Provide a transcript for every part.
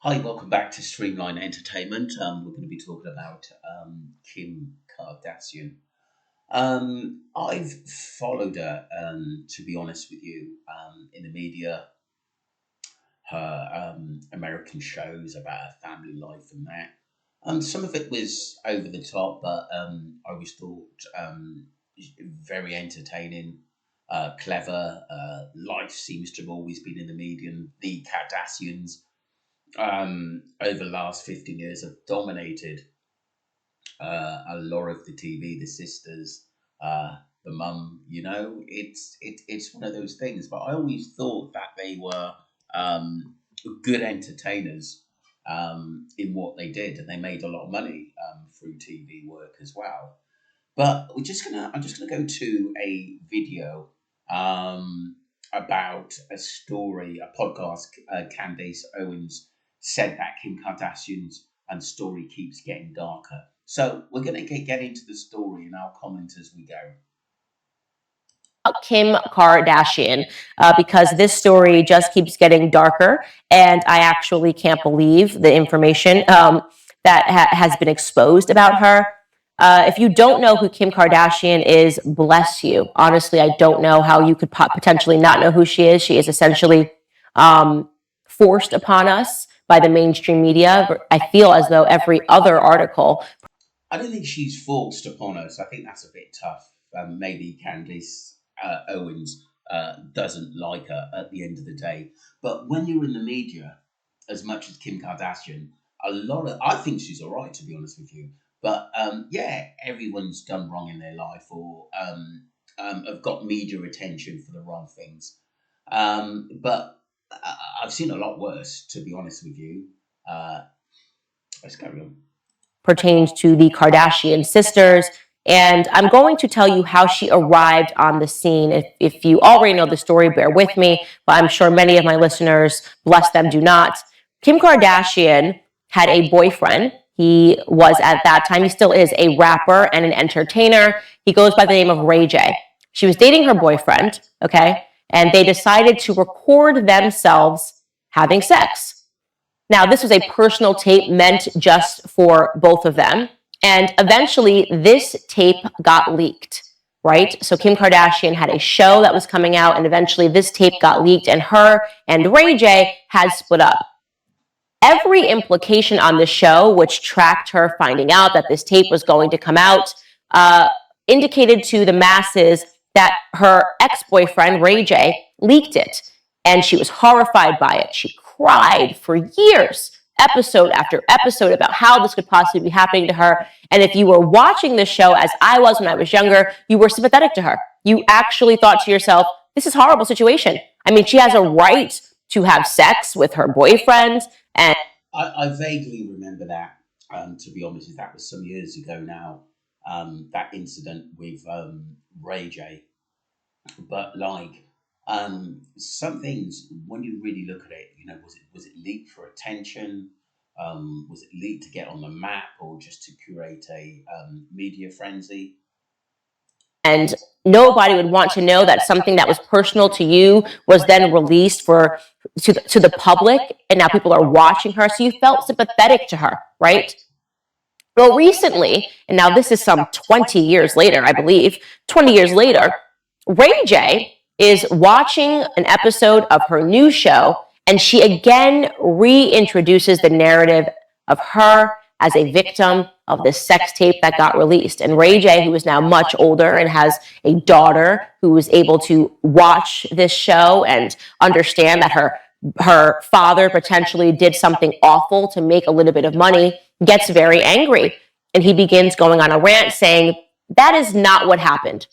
Hi, welcome back to Streamline Entertainment. We're going to be talking about Kim Kardashian. I've followed her, to be honest with you, in the media, her American shows about her family life and that. Some of it was over the top, but I always thought very entertaining, clever. Life seems to have always been in the media, and the Kardashians over the last 15 years have dominated a lot of the TV, the sisters, the mum, it's one of those things. But I always thought that they were good entertainers in what they did, and they made a lot of money through TV work as well. But I'm just gonna go to a video about a story, a podcast. Candace Owens said that Kim Kardashian's story keeps getting darker. So we're gonna get into the story, and I'll comment as we go. Kim Kardashian because this story just keeps getting darker, and I actually can't believe the information that has been exposed about her. If you don't know who Kim Kardashian is, bless you. Honestly, I don't know how you could potentially not know who she is. She is essentially um, forced upon us by the mainstream media. I feel as though every other article. I don't think she's forced upon us. I think that's a bit tough. Maybe Candace Owens doesn't like her at the end of the day. But when you're in the media, as much as Kim Kardashian, I think she's all right, to be honest with you. But yeah, everyone's done wrong in their life or have got media attention for the wrong things. But I've seen a lot worse, to be honest with you. Uh, let's carry on. Pertains to the Kardashian sisters. And I'm going to tell you how she arrived on the scene. If you already know the story, bear with me, but I'm sure many of my listeners, bless them, do not. Kim Kardashian had a boyfriend. He was at that time, he still is a rapper and an entertainer. He goes by the name of Ray J. She was dating her boyfriend, okay? And they decided to record themselves having sex. Now, this was a personal tape meant just for both of them. And eventually, this tape got leaked, right? So, Kim Kardashian had a show that was coming out, and eventually, this tape got leaked, and her and Ray J had split up. Every implication on the show, which tracked her finding out that this tape was going to come out, indicated to the masses that her ex boyfriend, Ray J, leaked it. And she was horrified by it. She cried for years, episode after episode, about how this could possibly be happening to her. And if you were watching this show, as I was when I was younger, you were sympathetic to her. You actually thought to yourself, this is a horrible situation. I mean, she has a right to have sex with her boyfriend. And I vaguely remember that. To be honest, that was some years ago now. That incident with Ray J. But like some things, when you really look at it, was it leaked for attention? Was it leaked to get on the map, or just to curate a media frenzy? and nobody would want to know that something that was personal to you was then released to the public, and now people are watching her, so you felt sympathetic to her, right? Well, recently, and now this is some 20 years later, I believe, 20 years later, Ray J is watching an episode of her new show, and she again reintroduces the narrative of her as a victim of this sex tape that got released. And Ray J, who is now much older and has a daughter who was able to watch this show and understand that her father potentially did something awful to make a little bit of money, gets very angry. And he begins going on a rant saying, that is not what happened.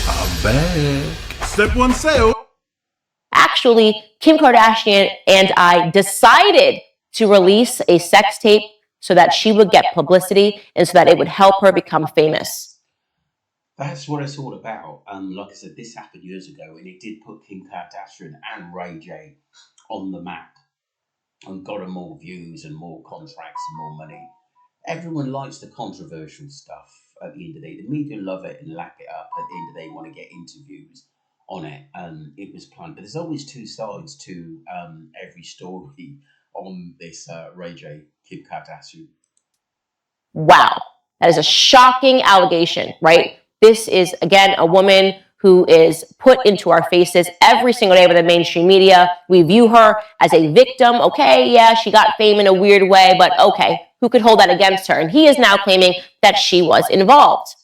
I'm back. Step one sale. Actually, Kim Kardashian and I decided to release a sex tape so that she would get publicity and so that it would help her become famous. That's what it's all about. Like I said, this happened years ago, and it did put Kim Kardashian and Ray J on the map and got them more views and more contracts and more money. Everyone likes the controversial stuff at the end of the day. The media love it and lap it up. At the end of the day, want to get interviews on it, and it was planned. But there's always two sides to every story on this Ray J Kim Kardashian. Wow. That is a shocking allegation, right? This is, again, a woman who is put into our faces every single day by the mainstream media. We view her as a victim. Okay, yeah, she got fame in a weird way, but okay, who could hold that against her? And he is now claiming that she was involved.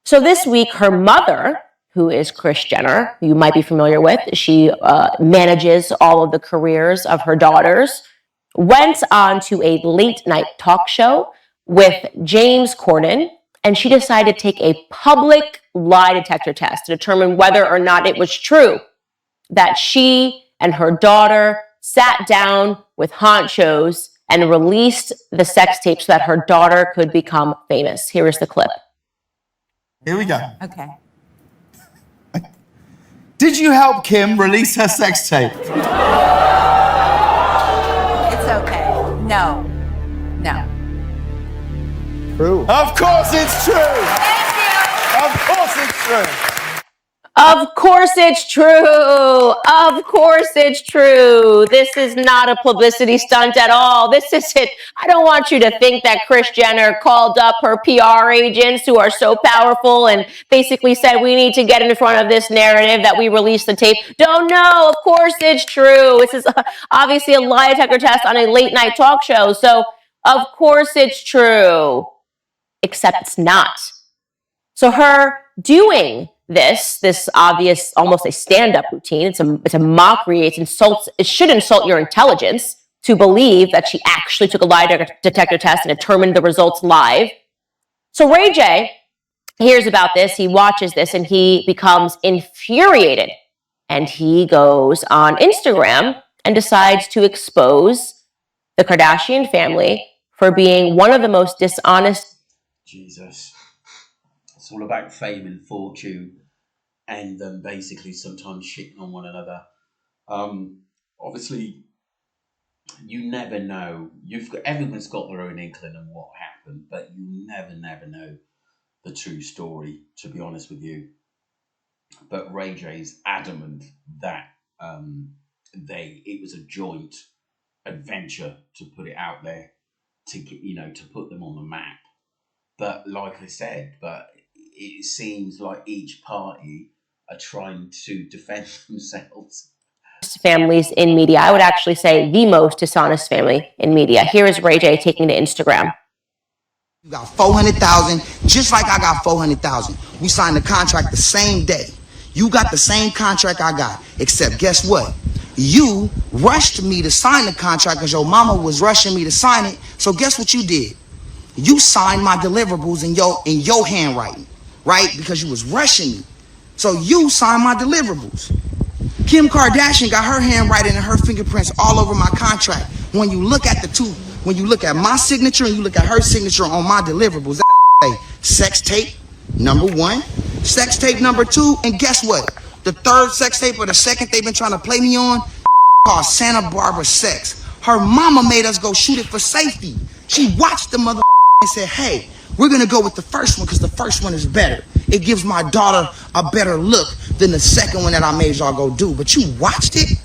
So this week, her mother, who is Kris Jenner, who you might be familiar with, she manages all of the careers of her daughters, went on to a late night talk show with James Corden, and she decided to take a public lie detector test to determine whether or not it was true that she and her daughter sat down with honchos and released the sex tape so that her daughter could become famous. Here is the clip. Here we go. Okay. Did you help Kim release her sex tape? It's okay. No. No. True. Of course it's true. Thank you. Of course it's true. Of course it's true. Of course it's true. This is not a publicity stunt at all. This is it. I don't want you to think that Kris Jenner called up her PR agents who are so powerful and basically said, we need to get in front of this narrative that we released the tape. Don't know. Of course it's true. This is obviously a lie detector test on a late night talk show. So of course it's true. Except it's not. So her doing this obvious, almost a stand-up routine, it's a mockery, it should insult your intelligence to believe that she actually took a lie detector test and determined the results live. So Ray J hears about this, he watches this, and he becomes infuriated. And he goes on Instagram and decides to expose the Kardashian family for being one of the most dishonest. Jesus. It's all about fame and fortune, and basically sometimes shitting on one another. Obviously, you never know. Everyone's got their own inkling on what happened, but you never know the true story. To be honest with you, but Ray J's adamant that it was a joint adventure to put it out there to to put them on the map. But like I said, it seems like each party are trying to defend themselves. Families in media. I would actually say the most dishonest family in media. Here is Ray J taking to Instagram. You got 400,000, just like I got 400,000. We signed the contract the same day. You got the same contract I got, except guess what? You rushed me to sign the contract because your mama was rushing me to sign it. So guess what you did? You signed my deliverables in your handwriting, right? Because you was rushing me. So you signed my deliverables. Kim Kardashian got her handwriting and her fingerprints all over my contract. When you look at the two, when you look at my signature and you look at her signature on my deliverables, that sex tape number 1, sex tape number 2, and guess what? The third sex tape or the second they've been trying to play me on called Santa Barbara Sex. Her mama made us go shoot it for safety. She watched the mother and said, hey, we're gonna go with the first one because the first one is better. It gives my daughter a better look than the second one that I made y'all go do. But you watched it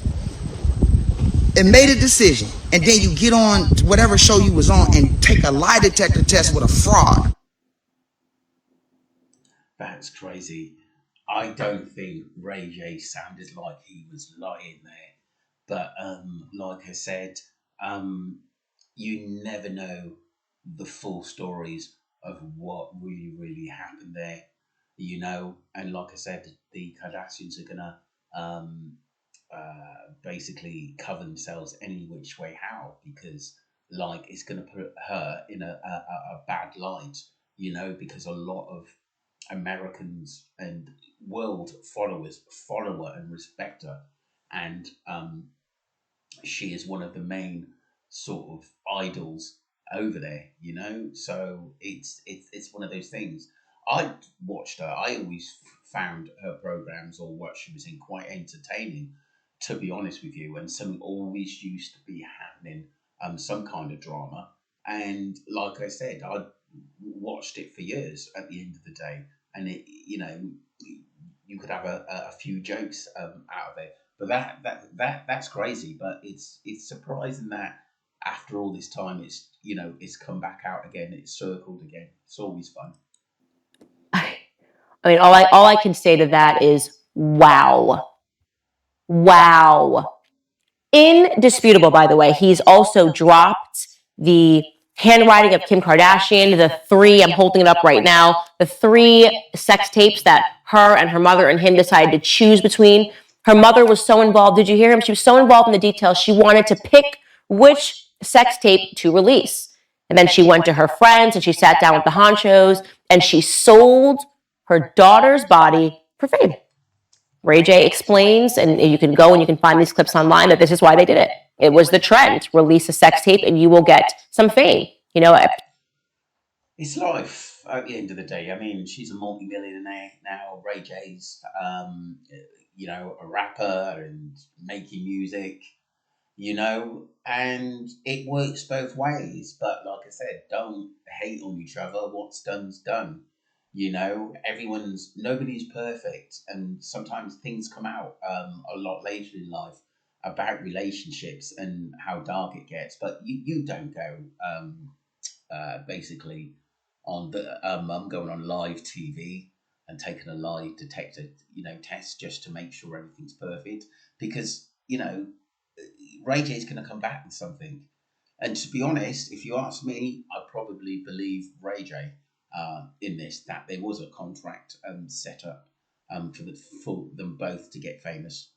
and made a decision. And then you get on whatever show you was on and take a lie detector test with a fraud. That's crazy. I don't think Ray J sounded like he was lying there. But like I said, you never know the full stories of what really happened there, and like I said, the Kardashians are gonna basically cover themselves any which way how, because like it's gonna put her in a bad light, because a lot of Americans and world followers follow her and respect her, and she is one of the main sort of idols over there, So it's one of those things. I watched her. I always found her programs or what she was in quite entertaining, to be honest with you. And something always used to be happening, some kind of drama. And like I said, I watched it for years. At the end of the day, and you could have a few jokes out of it. But that's crazy. But it's surprising that after all this time, it's come back out again. It's circled again. It's always fun. I mean, all I can say to that is wow. Wow. Indisputable, by the way. He's also dropped the handwriting of Kim Kardashian, the three, I'm holding it up right now, the three sex tapes that her and her mother and him decided to choose between. Her mother was so involved. Did you hear him? She was so involved in the details. She wanted to pick which sex tape to release. And then she went to her friends and she sat down with the honchos and she sold her daughter's body for fame. Ray J explains, and you can go and you can find these clips online, that this is why they did it. It was the trend. Release a sex tape and you will get some fame. It's life at the end of the day. I mean, she's a multi-millionaire now. Ray J's, a rapper and making music, and it works both ways. But like I said, don't hate on each other. What's done's done. Nobody's perfect, and sometimes things come out a lot later in life about relationships and how dark it gets. But you don't go basically on the I'm going on live TV and taking a lie detector test just to make sure everything's perfect, because Ray J is going to come back with something. And to be honest, if you ask me, I probably believe Ray J in this, that there was a contract set up for them both to get famous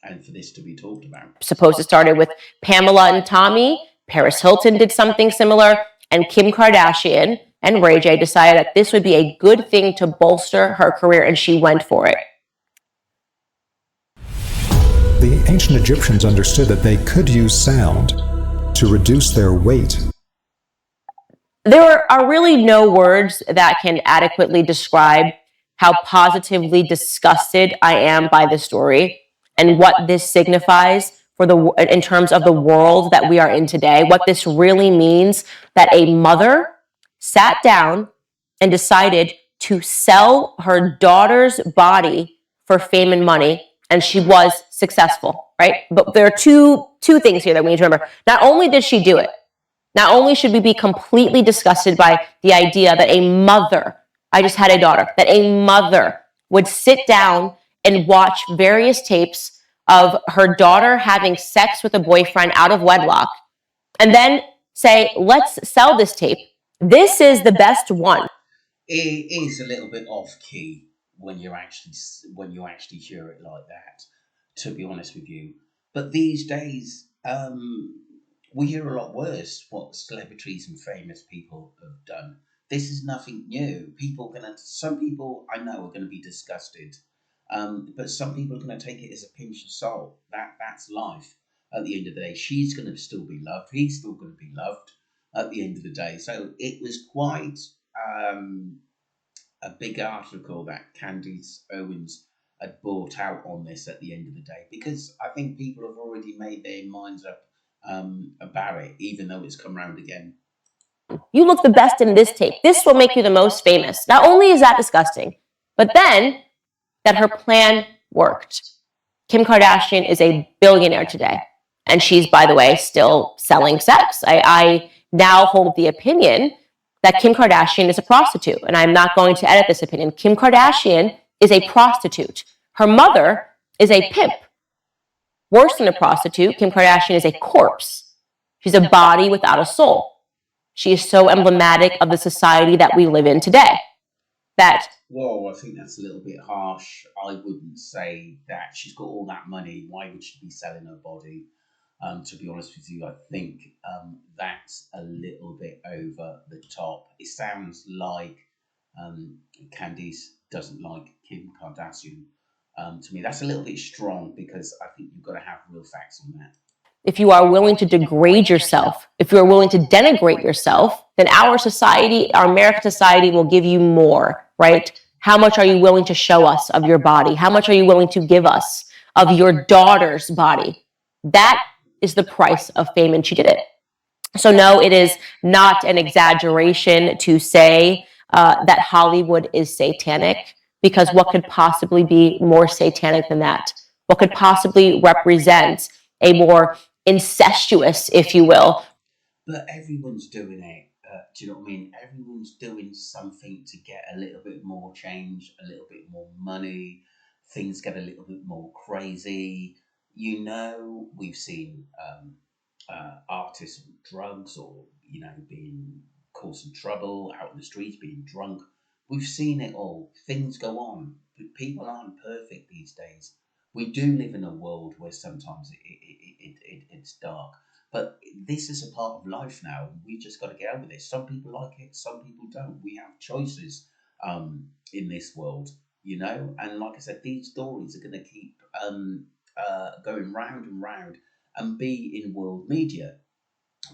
and for this to be talked about. Suppose it started with Pamela and Tommy. Paris Hilton did something similar, and Kim Kardashian and Ray J decided that this would be a good thing to bolster her career, and she went for it. The ancient Egyptians understood that they could use sound to reduce their weight. There are really no words that can adequately describe how positively disgusted I am by this story and what this signifies in terms of the world that we are in today. What this really means, that a mother sat down and decided to sell her daughter's body for fame and money, and she was successful, right? But there are two things here that we need to remember. Not only did she do it, not only should we be completely disgusted by the idea that a mother, I just had a daughter, that a mother would sit down and watch various tapes of her daughter having sex with a boyfriend out of wedlock, and then say, let's sell this tape. This is the best one. It is a little bit off key when you actually hear it like that, to be honest with you. But these days, we hear a lot worse what celebrities and famous people have done. This is nothing new. Some people I know are going to be disgusted, but some people are going to take it as a pinch of salt. That's life. At the end of the day, she's going to still be loved. He's still going to be loved. At the end of the day, so it was quite a big article that Candace Owens had brought out on this at the end of the day, because I think people have already made their minds up about it, even though it's come round again. You look the best in this tape. This will make you the most famous. Not only is that disgusting, but then that her plan worked. Kim Kardashian is a billionaire today, and she's, by the way, still selling sex. I now hold the opinion that Kim Kardashian is a prostitute, and I'm not going to edit this opinion. Kim Kardashian is a prostitute. Her mother is a pimp. Worse than a prostitute, Kim Kardashian is a corpse. She's a body without a soul. She is so emblematic of the society that we live in today. Whoa, I think that's a little bit harsh. I wouldn't say that. She's got all that money. Why would she be selling her body? To be honest with you, I think that's a little bit over the top. It sounds like Candice doesn't like Kim Kardashian. To me, that's a little bit strong, because I think you've got to have real facts on that. If you are willing to degrade yourself, if you are willing to denigrate yourself, then our society, our American society, will give you more, right? How much are you willing to show us of your body? How much are you willing to give us of your daughter's body? That is the price of fame, and she did it. So no, it is not an exaggeration to say that Hollywood is satanic. because what could possibly be more satanic than that? What could possibly represent a more incestuous, if you will? But everyone's doing it. Do you know what I mean? Everyone's doing something to get a little bit more change, a little bit more money. Things get a little bit more crazy. We've seen artists with drugs or, being causing trouble out in the streets, being drunk. We've seen it all. Things go on. But people aren't perfect these days. We do live in a world where sometimes it's dark. But this is a part of life now. We just got to get over this. Some people like it, some people don't. We have choices in this world, And like I said, these stories are going to keep going round and round and be in world media.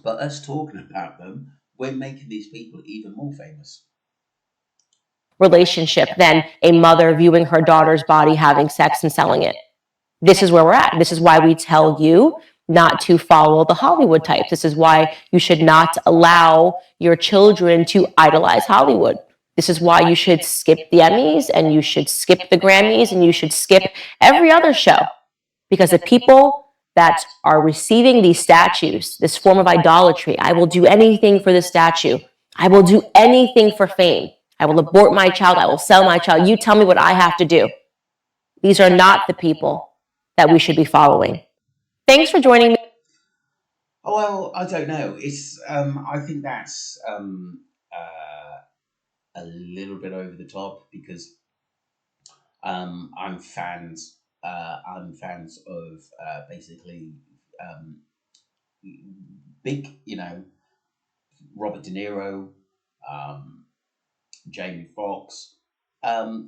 But us talking about them, we're making these people even more famous. Relationship than a mother viewing her daughter's body, having sex, and selling it. This is where we're at. This is why we tell you not to follow the Hollywood types. This is why you should not allow your children to idolize Hollywood. This is why you should skip the Emmys and you should skip the Grammys and you should skip every other show. Because the people that are receiving these statues, this form of idolatry, I will do anything for the statue. I will do anything for fame. I will abort my child. I will sell my child. You tell me what I have to do. These are not the people that we should be following. Thanks for joining me. Oh, well, I don't know. I think that's a little bit over the top because I'm fans. I'm fans of basically big, Robert De Niro, Jamie Foxx,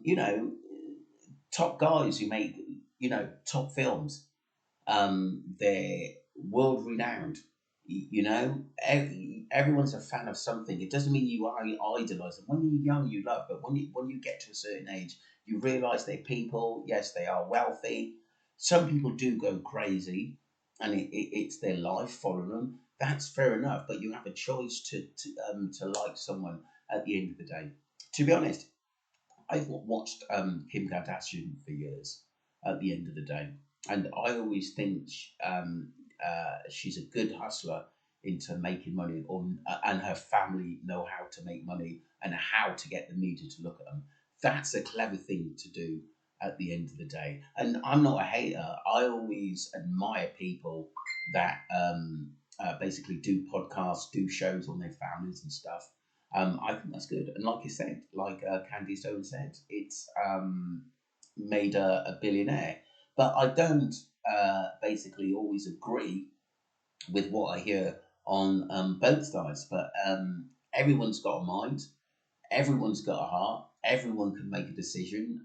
you know, top guys who make, top films. They're world renowned. Everyone's a fan of something. It doesn't mean you idolize them. When you're young, you love, but when you get to a certain age, you realize they're people. Yes, they are wealthy. Some people do go crazy, and it's their life following them. That's fair enough, but you have a choice to like someone at the end of the day. To be honest, I've watched Kim Kardashian for years at the end of the day. And I always think she's a good hustler into making money, and her family know how to make money and how to get the media to look at them. That's a clever thing to do at the end of the day. And I'm not a hater. I always admire people that basically do podcasts, do shows on their families and stuff. I think that's good. And like you said, like Candy Stone said, it's made a billionaire. But I don't basically always agree with what I hear on both sides. But everyone's got a mind, everyone's got a heart, everyone can make a decision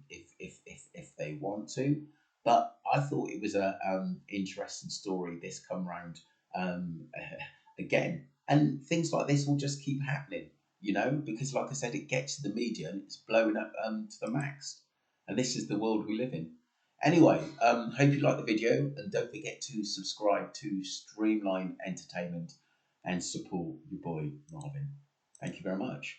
if they want to. But I thought it was a interesting story this come round again, and things like this will just keep happening, because like I said, it gets to the media and it's blowing up to the max, and this is the world we live in. Anyway, hope you like the video, and don't forget to subscribe to Streamline Entertainment and support your boy Marvin. Thank you very much.